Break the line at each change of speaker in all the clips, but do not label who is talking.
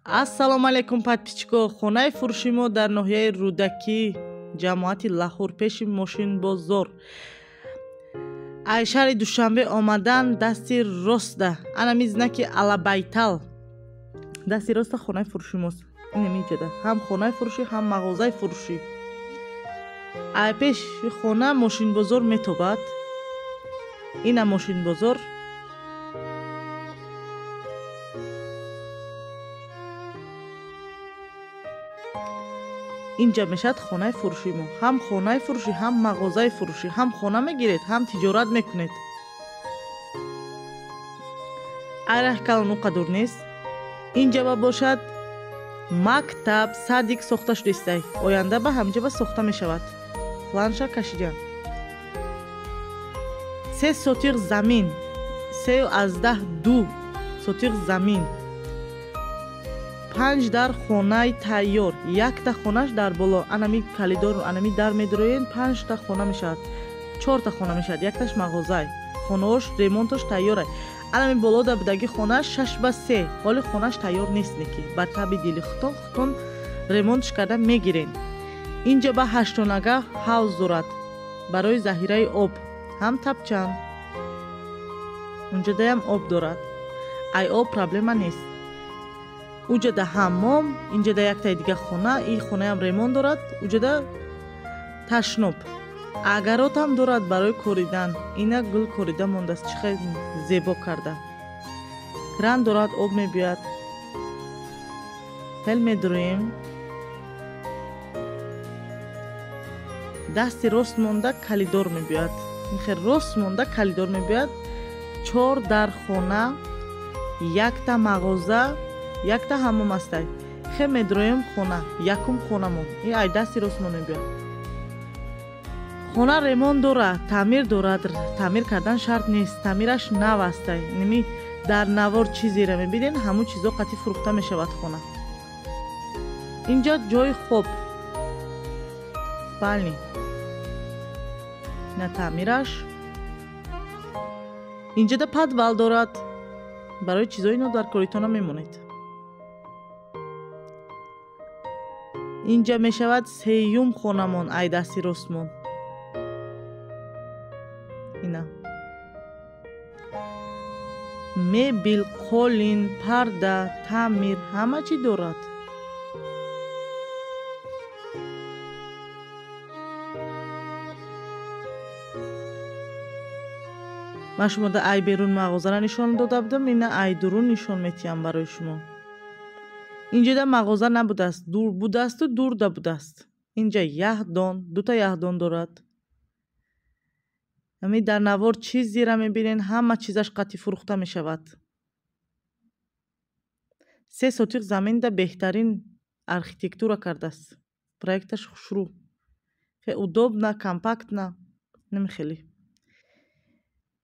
Ассалому алайкум подписчико. Хонаи фурӯши мо дар ноҳияи Рӯдаки, ҷамоати Лаҳор, пеши Мошинбозор. Ай шаҳри Душанбе омадан дасти роста. Анами знаки Алабайтал. Дасти роста хонаи фурӯши мост. Инами ҷода. Ҳам хонаи фурӯшӣ, ҳам мағозаи фурӯшӣ. Ай пеши хона Мошинбозор метобад. Ина Мошинбозор. اینجا میشد خانه فروشی ما. هم خانه فروشی، هم مغازه فروشی، هم خانه میگیرید، هم تجارت میکنید. اره کلان اونقدر نیست. اینجا باشد مکتب صدیق ساخته شده است. آینده به همجا به ساخته میشود. فلانشا کشیدن. 3 سوتیق زمین. 3 از 2 سوتیق زمین. 5 дар хонаи тайёр, 1 та хонаш дар боло. Анами калидор, анами дар медроен 5 та хона мешавад. 4 та хона мешавад, 1 таш мағоза. Хонаош, ремонтош тайёр. Анами боло да будаги хона 6 ба 3. Ҳоли хонаш тайёр нест неки. Ба таби дили хутон ремонтш карда мегирен. Инҷа ба 8 тонага ҳавз дорад. Барои заҳираи об. Ҳам тапчан. Унҷода ҳам об дорад. Ай об проблема нест. уҷада ҳаммом, инҷада яктаи дига хона, ин хонаам ремонт дорад, уҷада ташноб. Агаротам дорад барои коридан. Ина гул корида мондааст, чӣ хел зебо карда. Кран дорад, об мебиёяд. хел медуроем. дасти рост монда калидор мебиёяд. ин хел рост монда калидор мебиёяд. 4 дар хона, 1 та мағоза, 1 та ҳаммом астай. Хе медроем хона, якум хонамон. И ай дасти росмон мебиёд. Хона ремонт дорад, таъмир дорад. Таъмир кардан шарт нест. таъмираш нав астай. Ними дар навор чизеро мебинен, ҳаму чизо қати фурӯхта мешавад хона. Инҷа ҷои хоб. Спальни. На таъмираш. Инҷада подвал дорад. барои чизои нодаркоритона мемонед. اینجا میشود 3م خانمان ای دستی رستمون. اینا مبل، قالین، پرده، تعمیر همه چی دارد. من شما دا ای بیرون مغازه را نشان داده بودم. اینا ای درون نشان میتیم برای شما. اینجا دا مغازه نبوده است، دور بوده است و دور دا بوده است. اینجا یهدان، 2 تا یهدان دارد. همی در نوار چیزی را میبینین، همه چیزش قطعی فروخته میشود. 3 سوتیق زمین دا بهترین ارکیتکتورا کرده است. پروژهش خوشرو. خیلی удобно, کمپاکت نمی خیلی.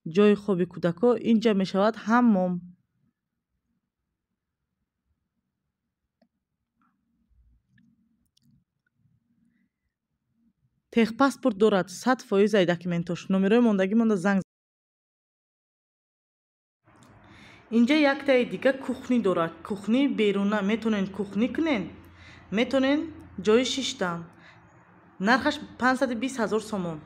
جای خوبی کودکا اینجا میشود حمام. техпаспорт дорад, 100% ай документош. номерои мондагӣ монда занг. инҷа яктаи дига кухни дорад. кухни беруна метонен кухни кунен, метонен ҷои 6 та. нархаш 520,000 сомон.